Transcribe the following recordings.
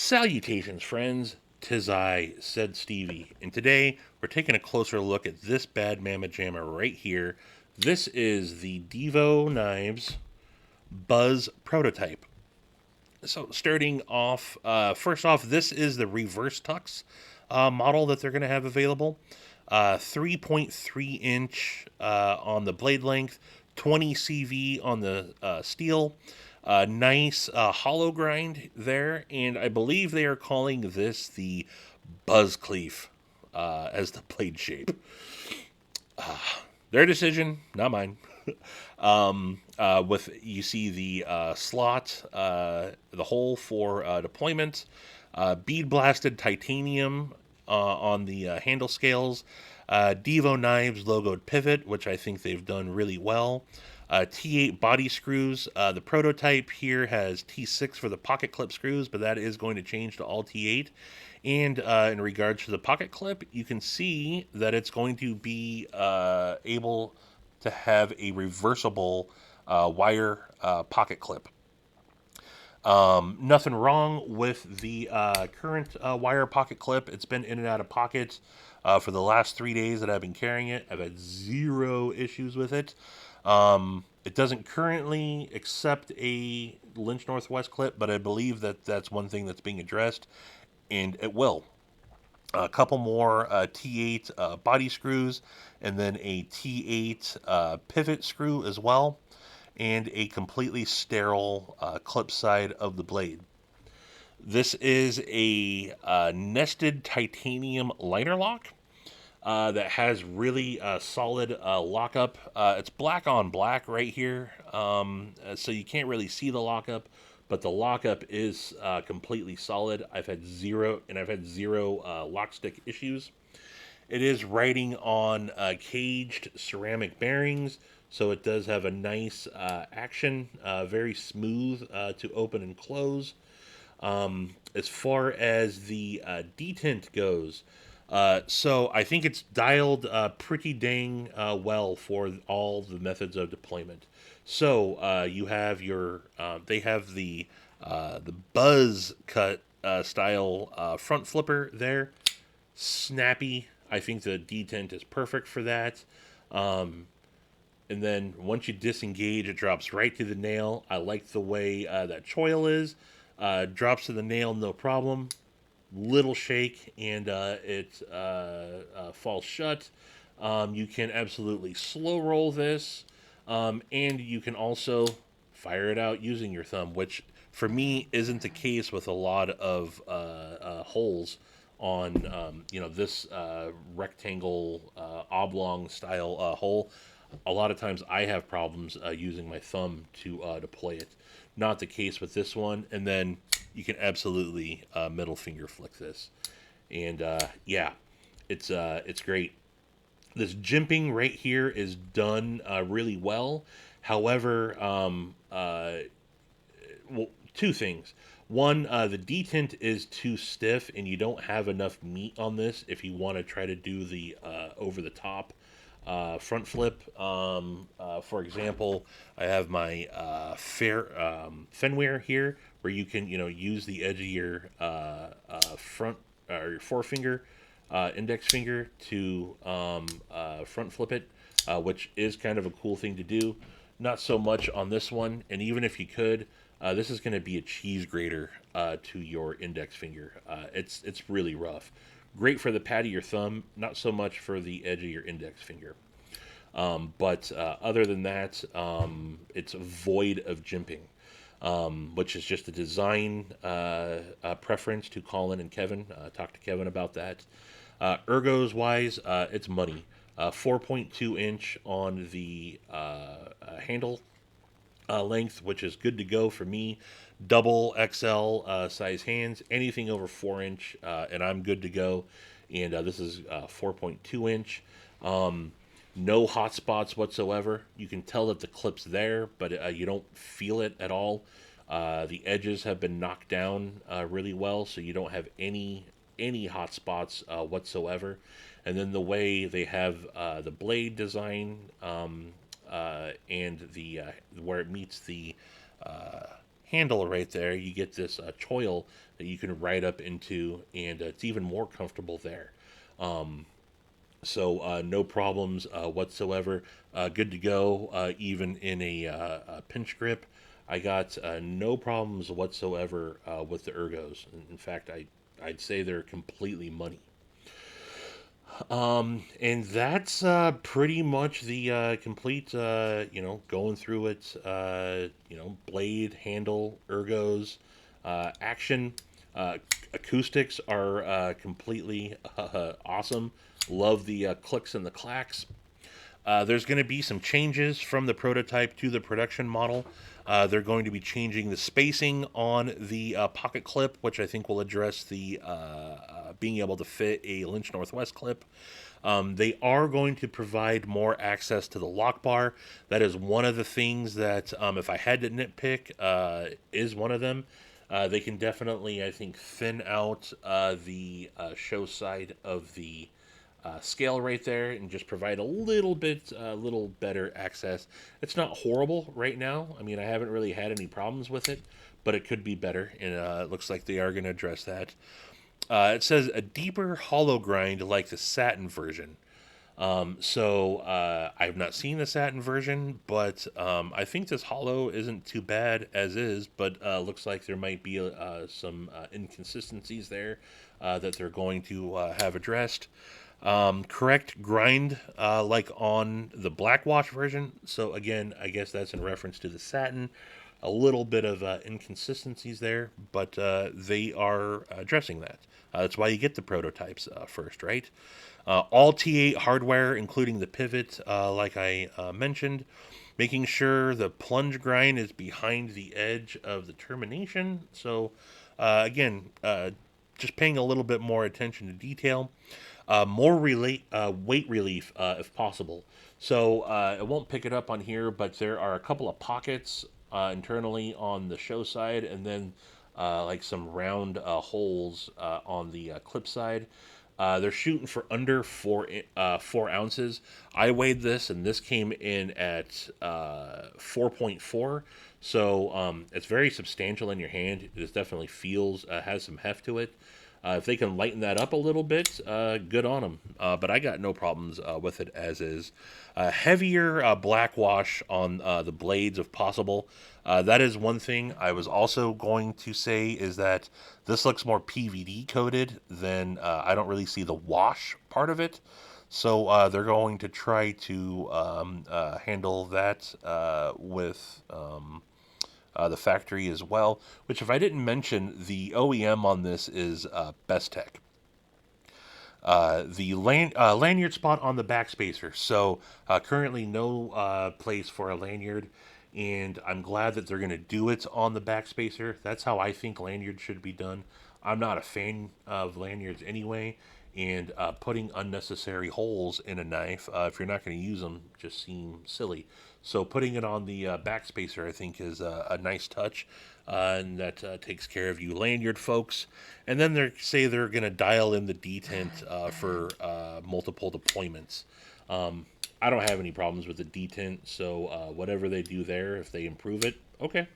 Salutations, friends. 'Tis I, said Stevie, and today we're taking a closer look at this bad mamma jamma right here. This is the Divo Knives Buzz prototype. So, starting off, first off, this is the reverse tux model that they're going to have available. 3.3 inch on the blade length, 20 CV on the steel. Nice hollow grind there, and I believe they are calling this the Buzz Cleef as the blade shape. Their decision, not mine. With you see the slot, the hole for deployment, bead blasted titanium on the handle scales, Divo Knives logoed pivot, which I think they've done really well. T8 body screws. The prototype here has T6 for the pocket clip screws, but that is going to change to all T8. And in regards to the pocket clip, you can see that it's going to be able to have a reversible wire pocket clip. Nothing wrong with the current wire pocket clip. It's been in and out of pockets for the last 3 days that I've been carrying it. I've had zero issues with it. It doesn't currently accept a Lynch Northwest clip, but I believe that that's one thing that's being addressed, and it will. A couple more T8 body screws, and then a T8 pivot screw as well, and a completely sterile clip side of the blade. This is a nested titanium liner lock that has really solid lockup. It's black on black right here, so you can't really see the lockup, but the lockup is completely solid. I've had zero lock stick issues. It is riding on caged ceramic bearings, so it does have a nice action, very smooth to open and close. As far as the detent goes, so I think it's dialed pretty dang well for all the methods of deployment. So you have your, they have the buzz cut style front flipper there, snappy. I think the detent is perfect for that. And then once you disengage, it drops right to the nail. I like the way that choil is. Drops to the nail, no problem. Little shake, and it falls shut. You can absolutely slow roll this, and you can also fire it out using your thumb, which for me isn't the case with a lot of holes on this rectangle oblong style hole. A lot of times I have problems using my thumb to deploy it. Not the case with this one. And then you can absolutely middle finger flick this, and yeah, it's great. This jimping right here is done really well. However, well, two things. One, the detent is too stiff, and you don't have enough meat on this if you want to try to do the over the top front flip. For example, I have my Fenware here, where you can use the edge of your front or your forefinger, index finger to front flip it, which is kind of a cool thing to do. Not so much on this one, and even if you could, this is going to be a cheese grater to your index finger. It's really rough. Great for the pad of your thumb, not so much for the edge of your index finger. But other than that, it's void of jimping, which is just a design preference to Colin and Kevin. Talk to Kevin about that. Ergos wise, it's money. 4.2 inch on the handle length, which is good to go for me. Double XL size hands, anything over 4 inch, and I'm good to go. And this is 4.2 inch. No hot spots whatsoever. You can tell that the clip's there, but you don't feel it at all. The edges have been knocked down really well, so you don't have any hot spots whatsoever. And then the way they have the blade design and the where it meets the handle right there, you get this choil that you can ride up into, and it's even more comfortable there. So no problems whatsoever. Good to go, even in a pinch grip. I got no problems whatsoever with the ergos. In fact, I'd say they're completely money. And that's pretty much the complete, going through it, blade, handle, ergos, action. Acoustics are completely awesome. Love the clicks and the clacks. There's going to be some changes from the prototype to the production model. They're going to be changing the spacing on the pocket clip, which I think will address the being able to fit a Lynch Northwest clip. They are going to provide more access to the lock bar. That is one of the things that, if I had to nitpick, is one of them. They can definitely, I think, thin out the show side of the scale right there and just provide a little bit, little better access. It's not horrible right now. I mean, I haven't really had any problems with it, but it could be better, and it looks like they are going to address that. It says a deeper hollow grind like the satin version. I have not seen the satin version, but I think this hollow isn't too bad as is. But looks like there might be some inconsistencies there that they're going to have addressed. Correct grind like on the black wash version. So again, I guess that's in reference to the satin. A little bit of inconsistencies there, but they are addressing that. That's why you get the prototypes first, right? All T8 hardware, including the pivot, like I mentioned. Making sure the plunge grind is behind the edge of the termination. So, again, just paying a little bit more attention to detail. More weight relief if possible. So it won't pick it up on here, but there are a couple of pockets internally on the show side, and then like some round holes on the clip side. They're shooting for under 4 ounces. I weighed this, and this came in at 4.4. So it's very substantial in your hand. It definitely feels has some heft to it. If they can lighten that up a little bit, good on them. But I got no problems with it as is. Heavier black wash on the blades if possible. That is one thing I was also going to say is that this looks more PVD coated than I don't really see the wash part of it. So they're going to try to handle that with the factory as well. Which, if I didn't mention, the OEM on this is Bestech. The lanyard spot on the backspacer. So currently no place for a lanyard, and I'm glad that they're going to do it on the backspacer. That's how I think lanyards should be done. I'm not a fan of lanyards anyway, and putting unnecessary holes in a knife, if you're not going to use them, just seem silly. So putting it on the backspacer, I think, is a nice touch, and that takes care of you lanyard folks. And then they say they're going to dial in the detent for multiple deployments. I don't have any problems with the detent, so whatever they do there, if they improve it, okay,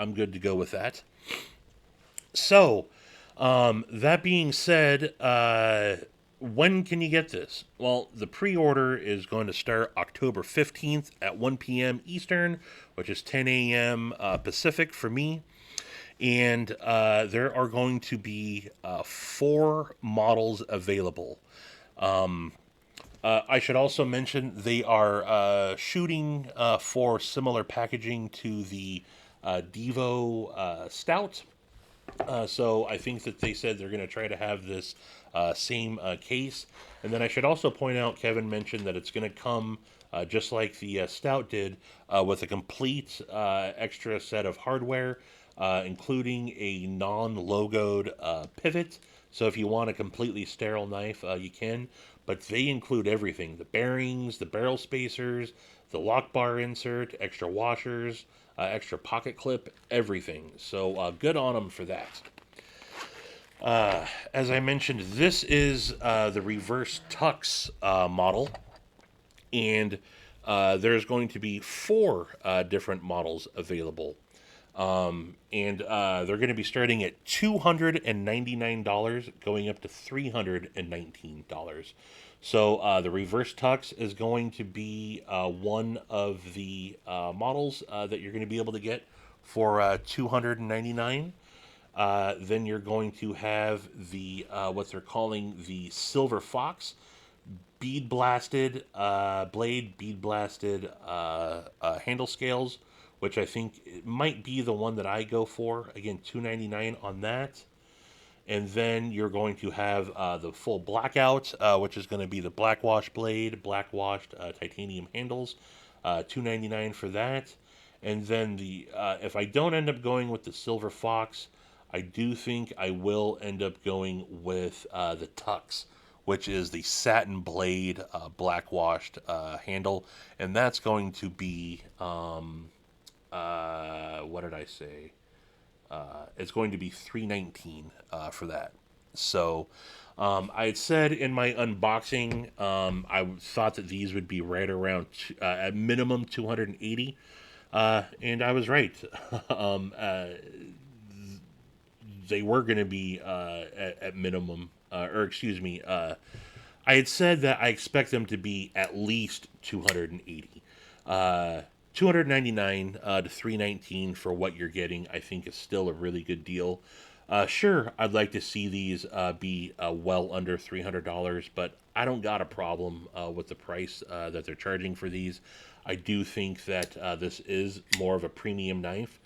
I'm good to go with that. So, that being said, when can you get this? Well, the pre-order is going to start October 15th at 1 p.m. Eastern, which is 10 a.m. Pacific for me. And there are going to be 4 models available. I should also mention they are shooting for similar packaging to the Divo Stout. So I think that they said they're going to try to have this same case. And then I should also point out, Kevin mentioned that it's going to come, just like the Stout did, with a complete extra set of hardware, including a non-logoed pivot. So if you want a completely sterile knife, you can. But they include everything: the bearings, the barrel spacers, the lock bar insert, extra washers, extra pocket clip, everything. So good on them for that. As I mentioned, this is the reverse tux model, and there's going to be 4 different models available. And they're going to be starting at $299, going up to $319. So the reverse tux is going to be one of the models that you're going to be able to get for $299. Then you're going to have the what they're calling the Silver Fox bead blasted blade, bead blasted handle scales, which I think it might be the one that I go for. Again, $299 on that. And then you're going to have the full blackout, which is going to be the black wash blade, black washed titanium handles, $299 for that. And then the if I don't end up going with the Silver Fox, I do think I will end up going with the Tux, which is the satin blade black washed handle, and that's going to be what did I say? It's going to be $319 for that. So I had said in my unboxing, I thought that these would be right around at minimum 280, and I was right. um, uh, they were going to be at minimum, or excuse me, I had said that I expect them to be at least 280. 299 to 319 for what you're getting, I think is still a really good deal. Sure, I'd like to see these be well under $300, but I don't got a problem with the price that they're charging for these. I do think that this is more of a premium knife.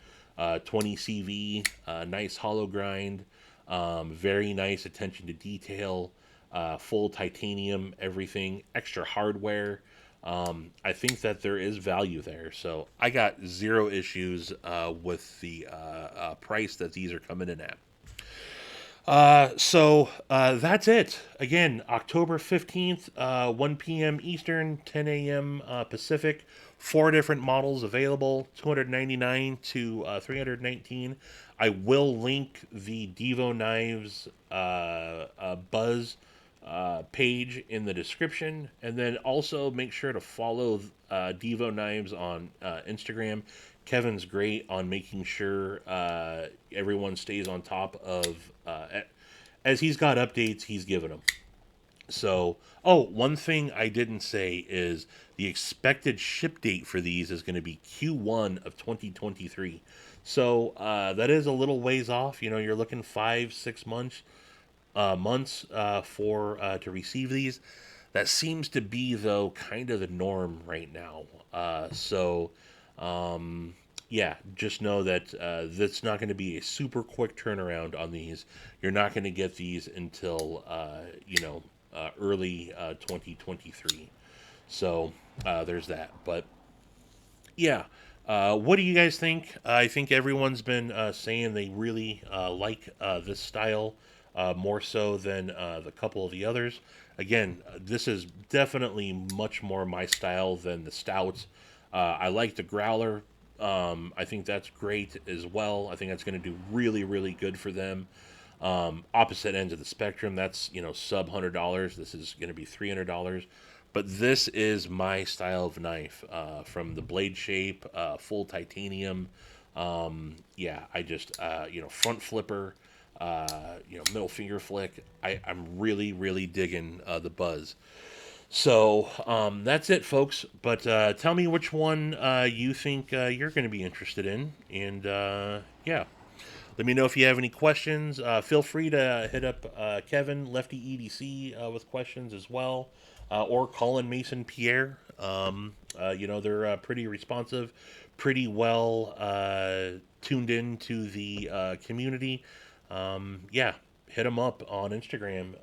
20 CV, nice hollow grind, very nice attention to detail, full titanium, everything, extra hardware. I think that there is value there. So I got zero issues with the price that these are coming in at. So that's it. Again, October 15th, 1 p.m. Eastern, 10 a.m. Pacific. Four different models available, 299 to 319. I will link the Divo Knives Buzz page in the description, and then also make sure to follow Divo Knives on Instagram. Kevin's great on making sure everyone stays on top of as he's got updates, he's giving them. So, oh, one thing I didn't say is the expected ship date for these is going to be Q1 of 2023. So that is a little ways off. You know, you're looking 5, 6 months for to receive these. That seems to be though kind of the norm right now. So yeah, just know that that's not going to be a super quick turnaround on these. You're not going to get these until early 2023. So there's that. But yeah, what do you guys think? I think everyone's been saying they really like this style more so than the couple of the others. Again, this is definitely much more my style than the stouts. I like the growler. I think that's great as well. I think that's going to do really, really good for them. Opposite ends of the spectrum, that's sub $100. This is going to be $300. But this is my style of knife, from the blade shape, full titanium. Yeah, I just front flipper, middle finger flick. I'm really, really digging the Buzz. So that's it, folks. But tell me which one you think you're going to be interested in, and yeah, let me know if you have any questions. Feel free to hit up Kevin Lefty EDC with questions as well, or Colin Mason Pierre. They're pretty responsive, pretty well tuned in to the community. Yeah, hit them up on Instagram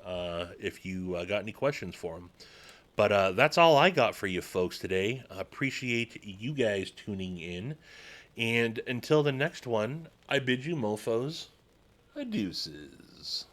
if you got any questions for them. But that's all I got for you folks today. I appreciate you guys tuning in. And until the next one, I bid you mofos adeuces.